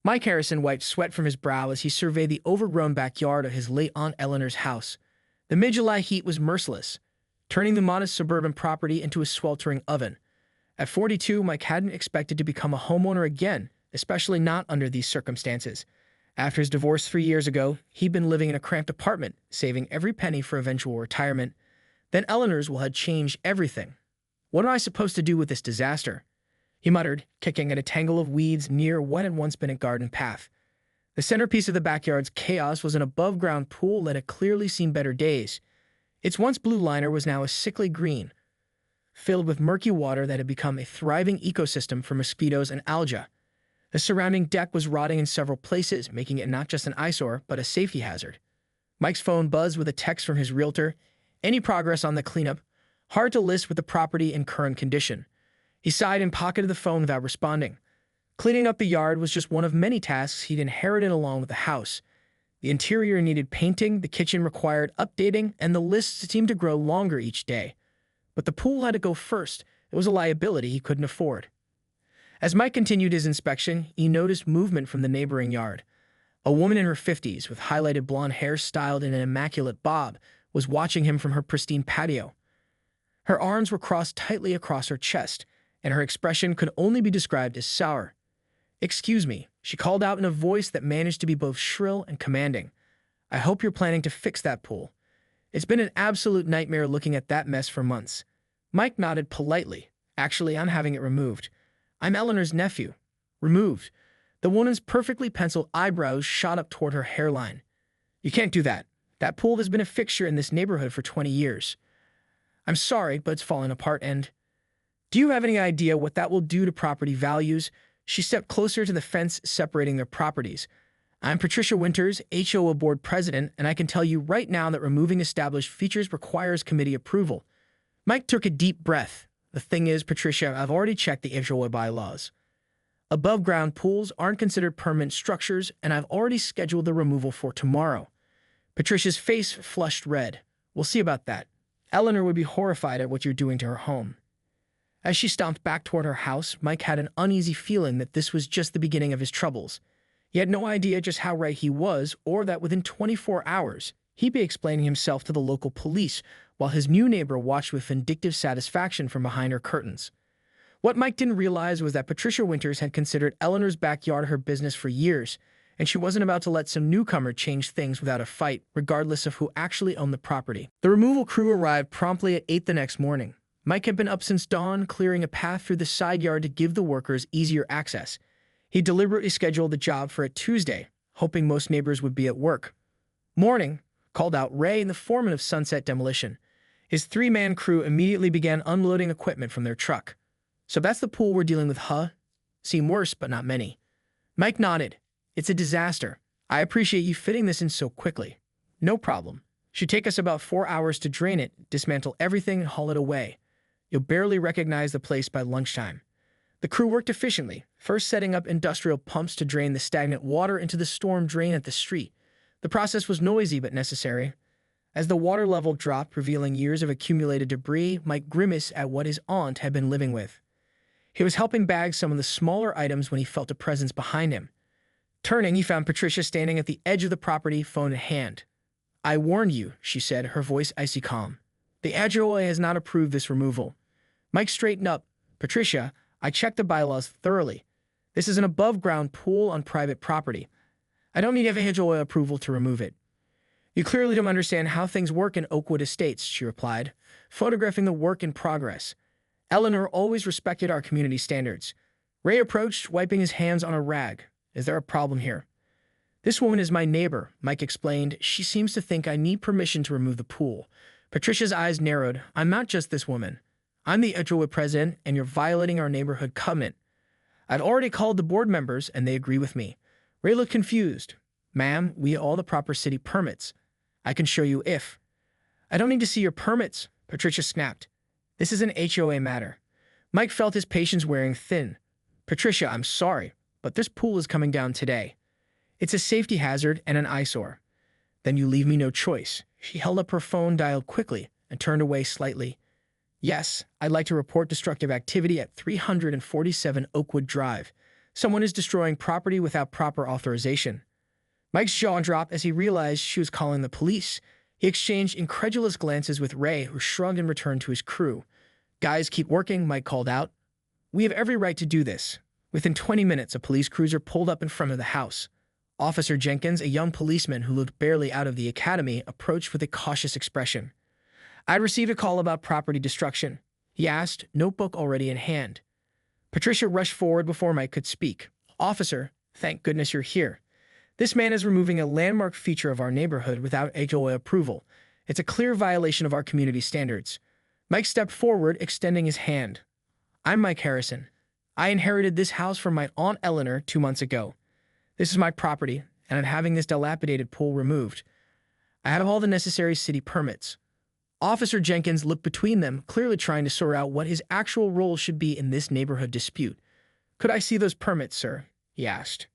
Mike Harrison wiped sweat from his brow as he surveyed the overgrown backyard of his late Aunt Eleanor's house. The mid-July heat was merciless, turning the modest suburban property into a sweltering oven. At 42, Mike hadn't expected to become a homeowner again, especially not under these circumstances. After his divorce 3 years ago, he'd been living in a cramped apartment, saving every penny for eventual retirement. Then Eleanor's will had changed everything. What am I supposed to do with this disaster? He muttered, kicking at a tangle of weeds near what had once been a garden path. The centerpiece of the backyard's chaos was an above-ground pool that had clearly seen better days. Its once blue liner was now a sickly green, filled with murky water that had become a thriving ecosystem for mosquitoes and algae. The surrounding deck was rotting in several places, making it not just an eyesore, but a safety hazard. Mike's phone buzzed with a text from his realtor. Any progress on the cleanup? Hard to list with the property in current condition. He sighed and pocketed the phone without responding. Cleaning up the yard was just one of many tasks he'd inherited along with the house. The interior needed painting, the kitchen required updating, and the list seemed to grow longer each day. But the pool had to go first. It was a liability he couldn't afford. As Mike continued his inspection, he noticed movement from the neighboring yard. A woman in her 50s, with highlighted blonde hair styled in an immaculate bob, was watching him from her pristine patio. Her arms were crossed tightly across her chest, and her expression could only be described as sour. "Excuse me," she called out in a voice that managed to be both shrill and commanding. "I hope you're planning to fix that pool. It's been an absolute nightmare looking at that mess for months." Mike nodded politely. "Actually, I'm having it removed. I'm Eleanor's nephew." "Removed?" The woman's perfectly penciled eyebrows shot up toward her hairline. "You can't do that. That pool has been a fixture in this neighborhood for 20 years. I'm sorry, but it's falling apart and... Do you have any idea what that will do to property values?" She stepped closer to the fence separating their properties. "I'm Patricia Winters, HOA board president, and I can tell you right now that removing established features requires committee approval." Mike took a deep breath. "The thing is, Patricia, I've already checked the HOA bylaws. Above-ground pools aren't considered permanent structures, and I've already scheduled the removal for tomorrow." Patricia's face flushed red. "We'll see about that. Eleanor would be horrified at what you're doing to her home." As she stomped back toward her house, Mike had an uneasy feeling that this was just the beginning of his troubles. He had no idea just how right he was, or that within 24 hours, he'd be explaining himself to the local police, while his new neighbor watched with vindictive satisfaction from behind her curtains. What Mike didn't realize was that Patricia Winters had considered Eleanor's backyard her business for years, and she wasn't about to let some newcomer change things without a fight, regardless of who actually owned the property. The removal crew arrived promptly at 8 the next morning. Mike had been up since dawn, clearing a path through the side yard to give the workers easier access. He deliberately scheduled the job for a Tuesday, hoping most neighbors would be at work. "Morning," called out Ray, the foreman of Sunset Demolition. His 3-man crew immediately began unloading equipment from their truck. "So that's the pool we're dealing with, huh?" "Seem worse, but not many." Mike nodded. "It's a disaster. I appreciate you fitting this in so quickly." "No problem. Should take us about 4 hours to drain it, dismantle everything, and haul it away. You'll barely recognize the place by lunchtime." The crew worked efficiently, first setting up industrial pumps to drain the stagnant water into the storm drain at the street. The process was noisy but necessary. As the water level dropped, revealing years of accumulated debris, Mike grimaced at what his aunt had been living with. He was helping bag some of the smaller items when he felt a presence behind him. Turning, he found Patricia standing at the edge of the property, phone in hand. "I warned you," she said, her voice icy calm. "The HOA has not approved this removal." Mike straightened up. "Patricia, I checked the bylaws thoroughly. This is an above-ground pool on private property. I don't need HOA approval to remove it." "You clearly don't understand how things work in Oakwood Estates," she replied, photographing the work in progress. "Eleanor always respected our community standards." Ray approached, wiping his hands on a rag. "Is there a problem here?" "This woman is my neighbor," Mike explained. "She seems to think I need permission to remove the pool." Patricia's eyes narrowed. "I'm not just this woman. I'm the HOA president, and you're violating our neighborhood covenant. I've already called the board members, and they agree with me." Ray looked confused. "Ma'am, we have all the proper city permits. I can show you if—" "I don't need to see your permits," Patricia snapped. "This is an HOA matter." Mike felt his patience wearing thin. "Patricia, I'm sorry, but this pool is coming down today. It's a safety hazard and an eyesore." "Then you leave me no choice." She held up her phone, dialed quickly, and turned away slightly. "Yes, I'd like to report destructive activity at 347 Oakwood Drive. Someone is destroying property without proper authorization. Mike's jaw dropped as he realized she was calling the police. He exchanged incredulous glances with Ray, who shrugged and returned to his crew. "Guys, keep working," Mike called out. "We have every right to do this." Within 20 minutes, a police cruiser pulled up in front of the house. Officer Jenkins, a young policeman who looked barely out of the academy, approached with a cautious expression. "I'd received a call about property destruction," he asked, notebook already in hand. Patricia rushed forward before Mike could speak. "Officer, thank goodness you're here. This man is removing a landmark feature of our neighborhood without HOA approval. It's a clear violation of our community standards." Mike stepped forward, extending his hand. "I'm Mike Harrison. I inherited this house from my Aunt Eleanor 2 months ago. This is my property, and I'm having this dilapidated pool removed. I have all the necessary city permits." Officer Jenkins looked between them, clearly trying to sort out what his actual role should be in this neighborhood dispute. "Could I see those permits, sir?" he asked.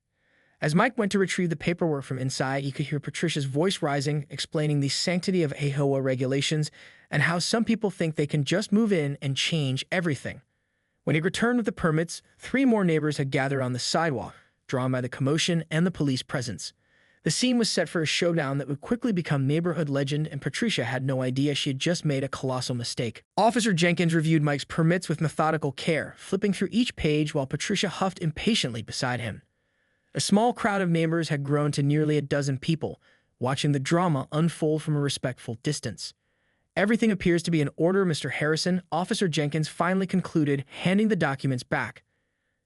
As Mike went to retrieve the paperwork from inside, he could hear Patricia's voice rising, explaining the sanctity of HOA regulations and how some people think they can just move in and change everything. When he returned with the permits, 3 more neighbors had gathered on the sidewalk, drawn by the commotion and the police presence. The scene was set for a showdown that would quickly become neighborhood legend, and Patricia had no idea she had just made a colossal mistake. Officer Jenkins reviewed Mike's permits with methodical care, flipping through each page while Patricia huffed impatiently beside him. A small crowd of neighbors had grown to nearly a dozen people, watching the drama unfold from a respectful distance. "Everything appears to be in order, Mr. Harrison," Officer Jenkins finally concluded, handing the documents back.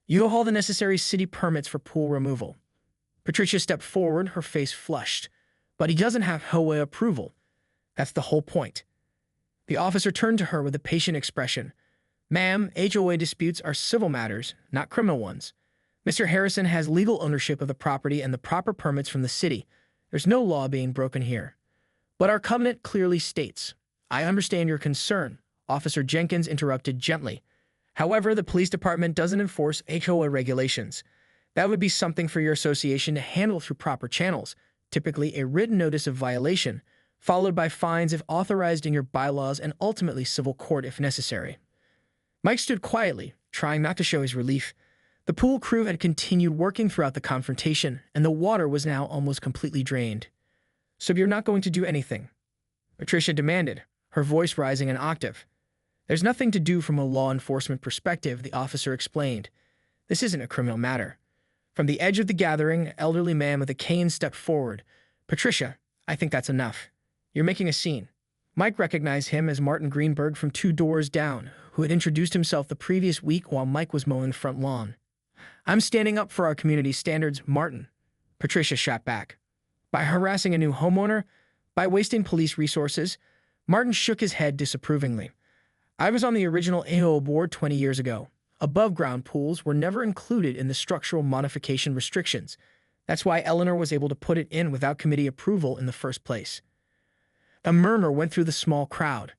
"You have all the necessary city permits for pool removal." Patricia stepped forward, her face flushed. "But he doesn't have HOA approval. That's the whole point." The officer turned to her with a patient expression. "Ma'am, HOA disputes are civil matters, not criminal ones. Mr. Harrison has legal ownership of the property and the proper permits from the city. There's no law being broken here. But our covenant clearly states—" "I understand your concern," Officer Jenkins interrupted gently. "However, the police department doesn't enforce HOA regulations. That would be something for your association to handle through proper channels, typically a written notice of violation, followed by fines if authorized in your bylaws, and ultimately civil court if necessary." Mike stood quietly, trying not to show his relief. The pool crew had continued working throughout the confrontation, and the water was now almost completely drained. "So you're not going to do anything?" Patricia demanded, her voice rising an octave. "There's nothing to do from a law enforcement perspective," the officer explained. "This isn't a criminal matter." From the edge of the gathering, an elderly man with a cane stepped forward. "Patricia, I think that's enough. You're making a scene." Mike recognized him as Martin Greenberg from 2 doors down, who had introduced himself the previous week while Mike was mowing the front lawn. "I'm standing up for our community standards, Martin," Patricia shot back. "By harassing a new homeowner? By wasting police resources?" Martin shook his head disapprovingly. "I was on the original HOA board 20 years ago. Above-ground pools were never included in the structural modification restrictions. That's why Eleanor was able to put it in without committee approval in the first place." A murmur went through the small crowd.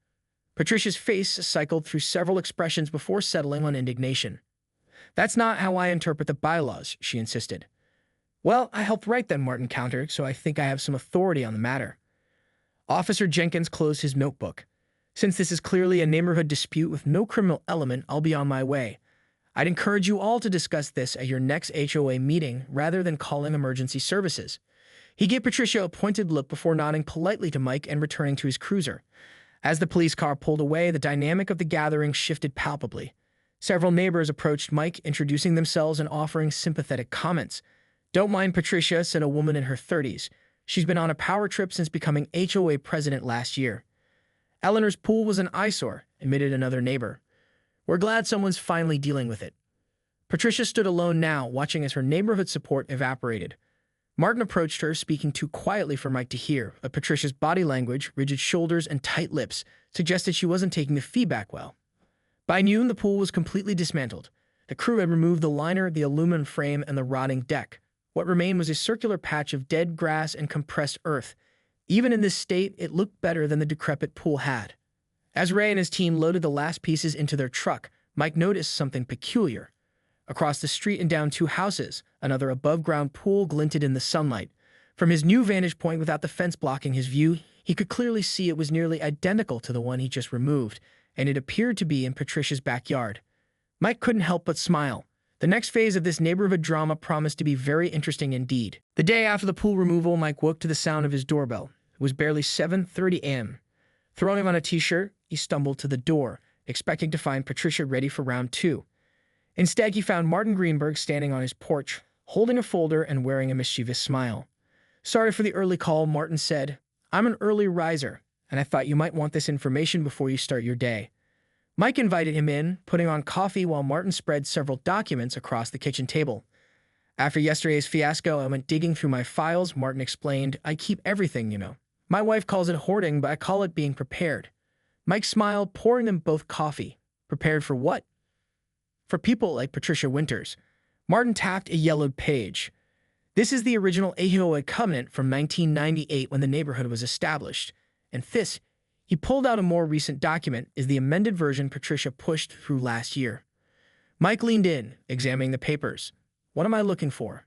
Patricia's face cycled through several expressions before settling on indignation. "That's not how I interpret the bylaws," she insisted. "Well, I helped write them," Martin countered, "so I think I have some authority on the matter." Officer Jenkins closed his notebook. "Since this is clearly a neighborhood dispute with no criminal element, I'll be on my way. I'd encourage you all to discuss this at your next HOA meeting rather than calling emergency services." He gave Patricia a pointed look before nodding politely to Mike and returning to his cruiser. As the police car pulled away, the dynamic of the gathering shifted palpably. Several neighbors approached Mike, introducing themselves and offering sympathetic comments. "Don't mind Patricia," said a woman in her 30s. "She's been on a power trip since becoming HOA president last year." "Eleanor's pool was an eyesore," admitted another neighbor. "We're glad someone's finally dealing with it." Patricia stood alone now, watching as her neighborhood support evaporated. Martin approached her, speaking too quietly for Mike to hear, but Patricia's body language, rigid shoulders, and tight lips suggested she wasn't taking the feedback well. By noon, the pool was completely dismantled. The crew had removed the liner, the aluminum frame, and the rotting deck. What remained was a circular patch of dead grass and compressed earth. Even in this state, it looked better than the decrepit pool had. As Ray and his team loaded the last pieces into their truck, Mike noticed something peculiar. Across the street and down 2 houses, another above-ground pool glinted in the sunlight. From his new vantage point without the fence blocking his view, he could clearly see it was nearly identical to the one he just removed, and it appeared to be in Patricia's backyard. Mike couldn't help but smile. The next phase of this neighborhood drama promised to be very interesting indeed. The day after the pool removal, Mike woke to the sound of his doorbell. It was barely 7:30 a.m. Throwing on a t-shirt, he stumbled to the door, expecting to find Patricia ready for round two. Instead, he found Martin Greenberg standing on his porch, holding a folder and wearing a mischievous smile. "Sorry for the early call," Martin said. "I'm an early riser, and I thought you might want this information before you start your day." Mike invited him in, putting on coffee while Martin spread several documents across the kitchen table. "After yesterday's fiasco, I went digging through my files," Martin explained. "I keep everything, you know. My wife calls it hoarding, but I call it being prepared." Mike smiled, pouring them both coffee. "Prepared for what?" "For people like Patricia Winters." Martin tapped a yellowed page. "This is the original HOA covenant from 1998 when the neighborhood was established. And this," he pulled out a more recent document, "is the amended version Patricia pushed through last year." Mike leaned in, examining the papers. "What am I looking for?"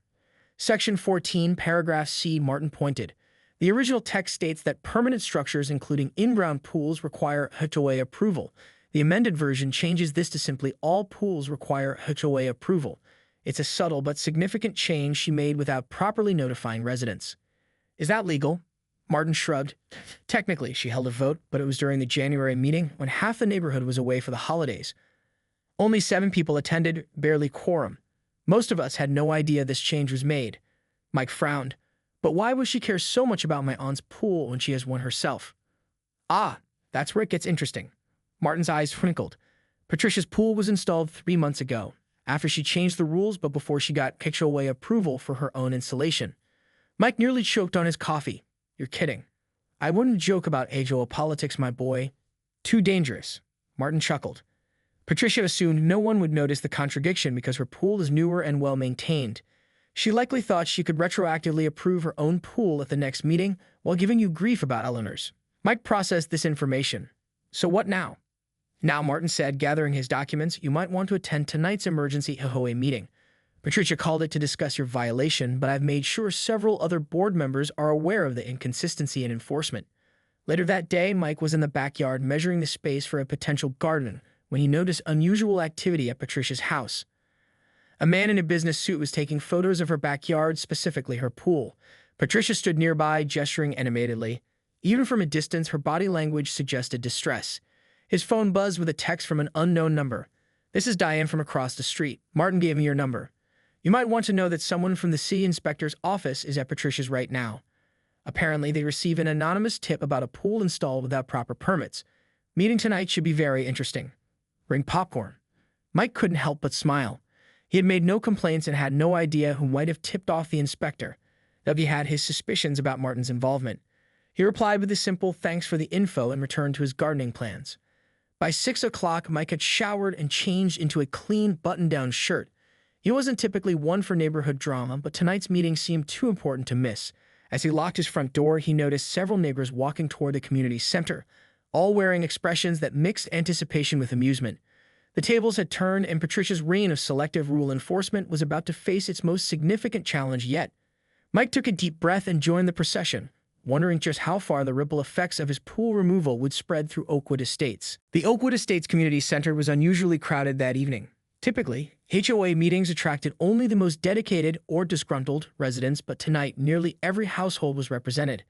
"Section 14, paragraph C," Martin pointed. "The original text states that permanent structures, including in-ground pools, require HOA approval. The amended version changes this to simply all pools require HOA approval. It's a subtle but significant change she made without properly notifying residents." "Is that legal?" Martin shrugged. "Technically, she held a vote, but it was during the January meeting when half the neighborhood was away for the holidays. Only 7 people attended, barely quorum. Most of us had no idea this change was made." Mike frowned. "But why would she care so much about my aunt's pool when she has one herself?" "Ah, that's where it gets interesting." Martin's eyes twinkled. "Patricia's pool was installed 3 months ago, after she changed the rules but before she got HOA approval for her own installation." Mike nearly choked on his coffee. "You're kidding." "I wouldn't joke about HOA politics, my boy. Too dangerous." Martin chuckled. "Patricia assumed no one would notice the contradiction because her pool is newer and well-maintained. She likely thought she could retroactively approve her own pool at the next meeting while giving you grief about Eleanor's." Mike processed this information. "So what now?" "Now," Martin said, gathering his documents, "you might want to attend tonight's emergency HOA meeting. Patricia called it to discuss your violation, but I've made sure several other board members are aware of the inconsistency in enforcement." Later that day, Mike was in the backyard measuring the space for a potential garden when he noticed unusual activity at Patricia's house. A man in a business suit was taking photos of her backyard, specifically her pool. Patricia stood nearby, gesturing animatedly. Even from a distance, her body language suggested distress. His phone buzzed with a text from an unknown number. "This is Diane from across the street. Martin gave me your number. You might want to know that someone from the city inspector's office is at Patricia's right now. Apparently, they receive an anonymous tip about a pool installed without proper permits. Meeting tonight should be very interesting. Bring popcorn." Mike couldn't help but smile. He had made no complaints and had no idea who might have tipped off the inspector, though he had his suspicions about Martin's involvement. He replied with a simple "thanks for the info" and returned to his gardening plans. By 6 o'clock, Mike had showered and changed into a clean, button-down shirt. He wasn't typically one for neighborhood drama, but tonight's meeting seemed too important to miss. As he locked his front door, he noticed several neighbors walking toward the community center, all wearing expressions that mixed anticipation with amusement. The tables had turned, and Patricia's reign of selective rule enforcement was about to face its most significant challenge yet. Mike took a deep breath and joined the procession, wondering just how far the ripple effects of his pool removal would spread through Oakwood Estates. The Oakwood Estates Community Center was unusually crowded that evening. Typically, HOA meetings attracted only the most dedicated or disgruntled residents, but tonight nearly every household was represented.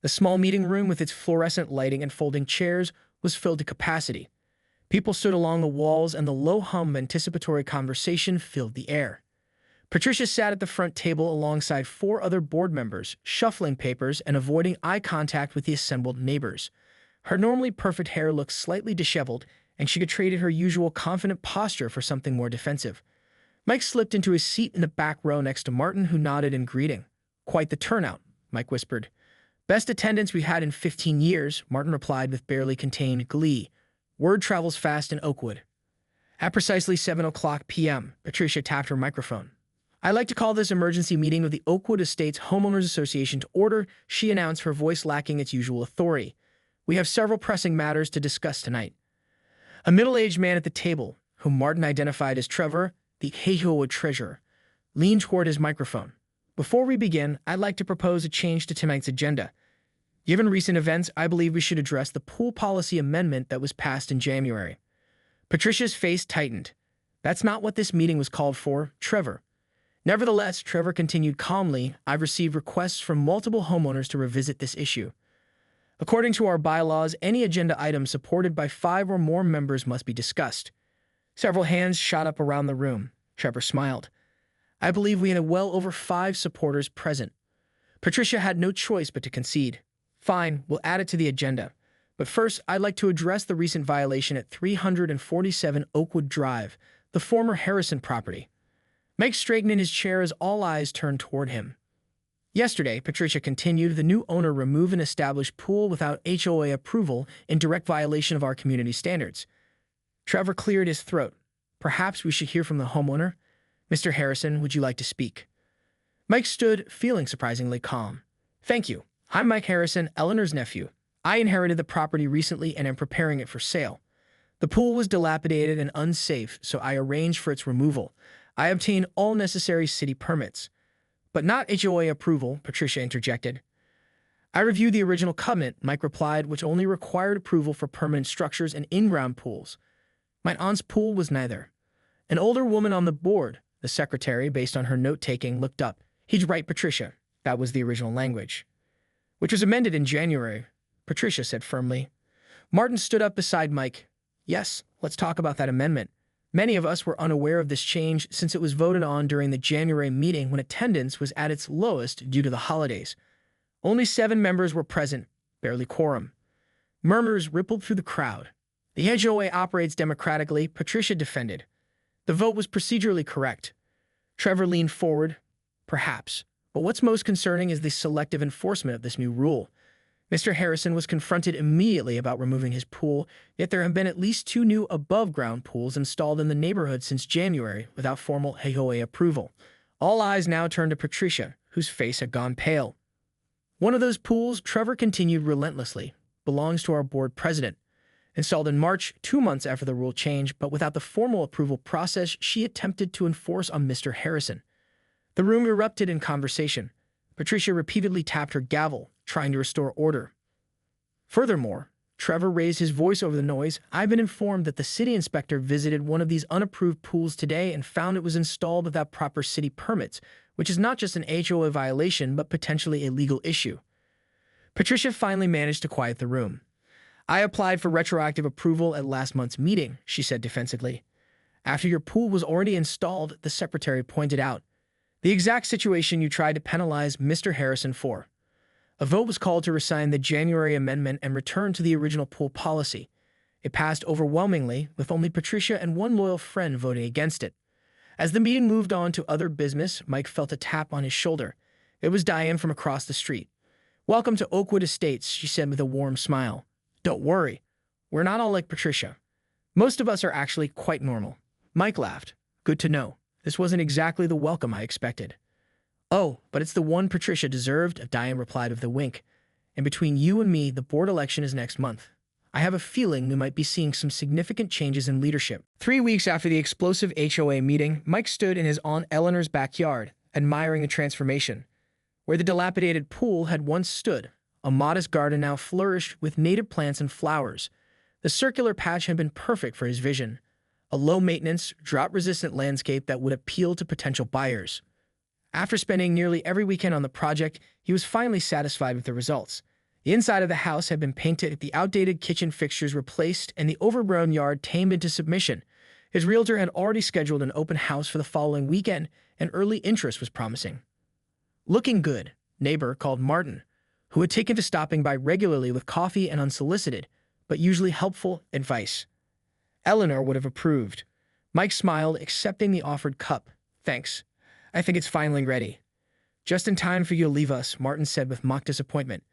The small meeting room with its fluorescent lighting and folding chairs was filled to capacity. People stood along the walls, and the low hum of anticipatory conversation filled the air. Patricia sat at the front table alongside 4 other board members, shuffling papers and avoiding eye contact with the assembled neighbors. Her normally perfect hair looked slightly disheveled, and she had traded her usual confident posture for something more defensive. Mike slipped into his seat in the back row next to Martin, who nodded in greeting. "Quite the turnout," Mike whispered. "Best attendance we had in 15 years, Martin replied with barely contained glee. Word travels fast in Oakwood. At precisely 7 o'clock p.m., Patricia tapped her microphone. "I'd like to call this emergency meeting of the Oakwood Estates Homeowners Association to order," she announced, her voice lacking its usual authority. "We have several pressing matters to discuss tonight." A middle-aged man at the table, whom Martin identified as Trevor, the HOA treasurer, leaned toward his microphone. "Before we begin, I'd like to propose a change to tonight's agenda. Given recent events, I believe we should address the pool policy amendment that was passed in January." Patricia's face tightened. That's not what this meeting was called for, Trevor. Nevertheless, Trevor continued calmly, I've received requests from multiple homeowners to revisit this issue. According to our bylaws, any agenda item supported by 5 or more members must be discussed. Several hands shot up around the room. Trevor smiled. I believe we had well over 5 supporters present. Patricia had no choice but to concede. Fine, we'll add it to the agenda. But first, I'd like to address the recent violation at 347 Oakwood Drive, the former Harrison property. Mike straightened in his chair as all eyes turned toward him. Yesterday, Patricia continued, the new owner removed an established pool without HOA approval in direct violation of our community standards. Trevor cleared his throat. Perhaps we should hear from the homeowner. Mr. Harrison, would you like to speak? Mike stood, feeling surprisingly calm. Thank you. I'm Mike Harrison, Eleanor's nephew. I inherited the property recently and am preparing it for sale. The pool was dilapidated and unsafe, so I arranged for its removal. I obtained all necessary city permits. But not HOA approval, Patricia interjected. I reviewed the original covenant, Mike replied, which only required approval for permanent structures and in-ground pools. My aunt's pool was neither. An older woman on the board, the secretary, based on her note-taking, looked up. He's right, Patricia. That was the original language. Which was amended in January, Patricia said firmly. Martin stood up beside Mike. Yes, let's talk about that amendment. Many of us were unaware of this change since it was voted on during the January meeting when attendance was at its lowest due to the holidays. Only 7 members were present, barely quorum. Murmurs rippled through the crowd. The HOA operates democratically, Patricia defended. The vote was procedurally correct. Trevor leaned forward. Perhaps. But what's most concerning is the selective enforcement of this new rule. Mr. Harrison was confronted immediately about removing his pool, yet there have been at least 2 new above-ground pools installed in the neighborhood since January without formal HOA approval. All eyes now turned to Patricia, whose face had gone pale. One of those pools, Trevor continued relentlessly, belongs to our board president. Installed in March, 2 months after the rule change, but without the formal approval process she attempted to enforce on Mr. Harrison. The room erupted in conversation. Patricia repeatedly tapped her gavel, trying to restore order. Furthermore, Trevor raised his voice over the noise. I've been informed that the city inspector visited one of these unapproved pools today and found it was installed without proper city permits, which is not just an HOA violation, but potentially a legal issue. Patricia finally managed to quiet the room. I applied for retroactive approval at last month's meeting, she said defensively. After your pool was already installed, the secretary pointed out. The exact situation you tried to penalize Mr. Harrison for. A vote was called to rescind the January amendment and return to the original pool policy. It passed overwhelmingly, with only Patricia and one loyal friend voting against it. As the meeting moved on to other business, Mike felt a tap on his shoulder. It was Diane from across the street. Welcome to Oakwood Estates, she said with a warm smile. Don't worry. We're not all like Patricia. Most of us are actually quite normal. Mike laughed. Good to know. This wasn't exactly the welcome I expected. Oh, but it's the one Patricia deserved, Diane replied with a wink. And between you and me, the board election is next month. I have a feeling we might be seeing some significant changes in leadership. 3 weeks after the explosive HOA meeting, Mike stood in his Aunt Eleanor's backyard, admiring the transformation. Where the dilapidated pool had once stood, a modest garden now flourished with native plants and flowers. The circular patch had been perfect for his vision. A low-maintenance, drought-resistant landscape that would appeal to potential buyers. After spending nearly every weekend on the project, he was finally satisfied with the results. The inside of the house had been painted, the outdated kitchen fixtures replaced, and the overgrown yard tamed into submission. His realtor had already scheduled an open house for the following weekend, and early interest was promising. Looking good, neighbor called Martin, who had taken to stopping by regularly with coffee and unsolicited, but usually helpful advice. Eleanor would have approved. Mike smiled, accepting the offered cup. Thanks. I think it's finally ready. Just in time for you to leave us, Martin said with mock disappointment.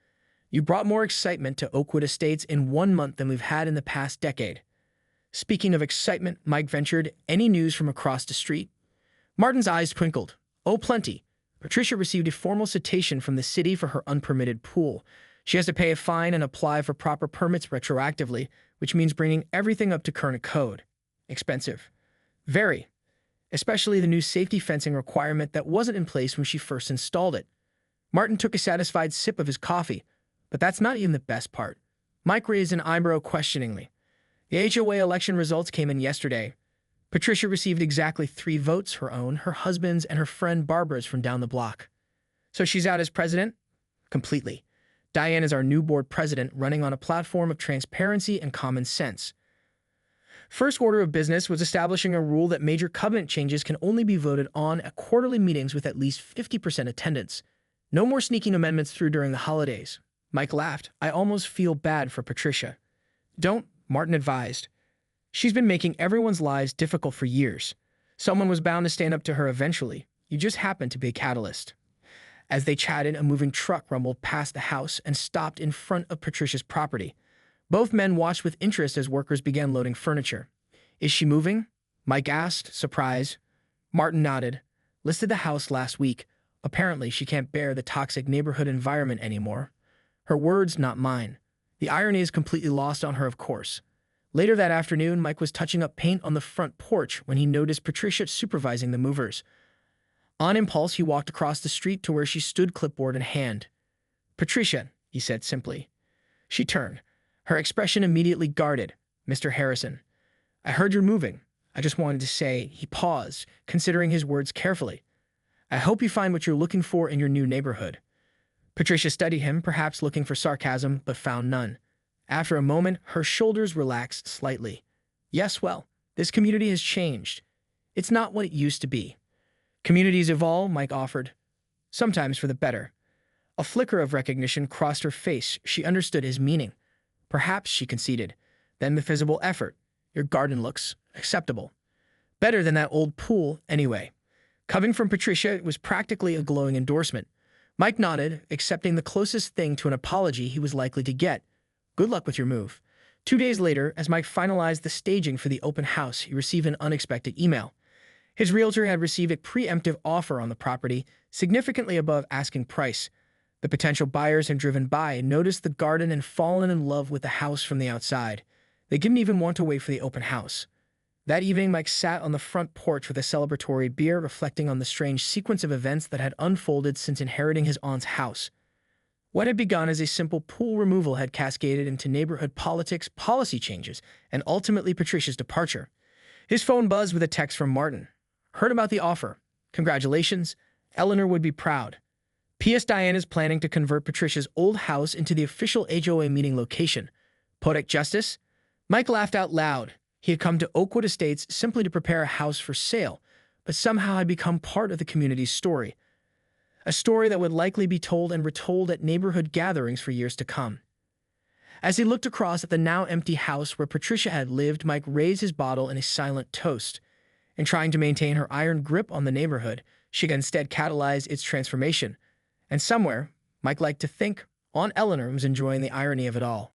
You brought more excitement to Oakwood Estates in 1 month than we've had in the past decade. Speaking of excitement, Mike ventured, any news from across the street? Martin's eyes twinkled. Oh, plenty. Patricia received a formal citation from the city for her unpermitted pool. She has to pay a fine and apply for proper permits retroactively, which means bringing everything up to current code. Expensive. Very. Especially the new safety fencing requirement that wasn't in place when she first installed it. Martin took a satisfied sip of his coffee, but that's not even the best part. Mike raised an eyebrow questioningly. The HOA election results came in yesterday. Patricia received exactly 3 votes, her own, her husband's, and her friend Barbara's from down the block. So she's out as president? Completely. Diane is our new board president, running on a platform of transparency and common sense. First order of business was establishing a rule that major covenant changes can only be voted on at quarterly meetings with at least 50% attendance. No more sneaking amendments through during the holidays. Mike laughed. I almost feel bad for Patricia. Don't, Martin advised. She's been making everyone's lives difficult for years. Someone was bound to stand up to her eventually. You just happened to be a catalyst. As they chatted, a moving truck rumbled past the house and stopped in front of Patricia's property. Both men watched with interest as workers began loading furniture. Is she moving? Mike asked, surprised. Martin nodded. Listed the house last week. Apparently, she can't bear the toxic neighborhood environment anymore. Her words, not mine. The irony is completely lost on her, of course. Later that afternoon, Mike was touching up paint on the front porch when he noticed Patricia supervising the movers. On impulse, he walked across the street to where she stood, clipboard in hand. Patricia, he said simply. She turned. Her expression immediately guarded. Mr. Harrison. I heard you're moving. I just wanted to say, he paused, considering his words carefully. I hope you find what you're looking for in your new neighborhood. Patricia studied him, perhaps looking for sarcasm, but found none. After a moment, her shoulders relaxed slightly. Yes, well, this community has changed. It's not what it used to be. Communities evolve, Mike offered. Sometimes for the better. A flicker of recognition crossed her face. She understood his meaning. Perhaps, she conceded. Then the visible effort. Your garden looks acceptable. Better than that old pool, anyway. Coming from Patricia, it was practically a glowing endorsement. Mike nodded, accepting the closest thing to an apology he was likely to get. Good luck with your move. 2 days later, as Mike finalized the staging for the open house, he received an unexpected email. His realtor had received a preemptive offer on the property, significantly above asking price. The potential buyers had driven by, noticed the garden, and fallen in love with the house from the outside. They didn't even want to wait for the open house. That evening, Mike sat on the front porch with a celebratory beer, reflecting on the strange sequence of events that had unfolded since inheriting his aunt's house. What had begun as a simple pool removal had cascaded into neighborhood politics, policy changes, and ultimately Patricia's departure. His phone buzzed with a text from Martin. Heard about the offer. Congratulations. Eleanor would be proud. P.S. Diane is planning to convert Patricia's old house into the official HOA meeting location. Poetic justice? Mike laughed out loud. He had come to Oakwood Estates simply to prepare a house for sale, but somehow had become part of the community's story. A story that would likely be told and retold at neighborhood gatherings for years to come. As he looked across at the now empty house where Patricia had lived, Mike raised his bottle in a silent toast. In trying to maintain her iron grip on the neighborhood, she instead catalyzed its transformation. And somewhere, Mike liked to think, Aunt Eleanor was enjoying the irony of it all.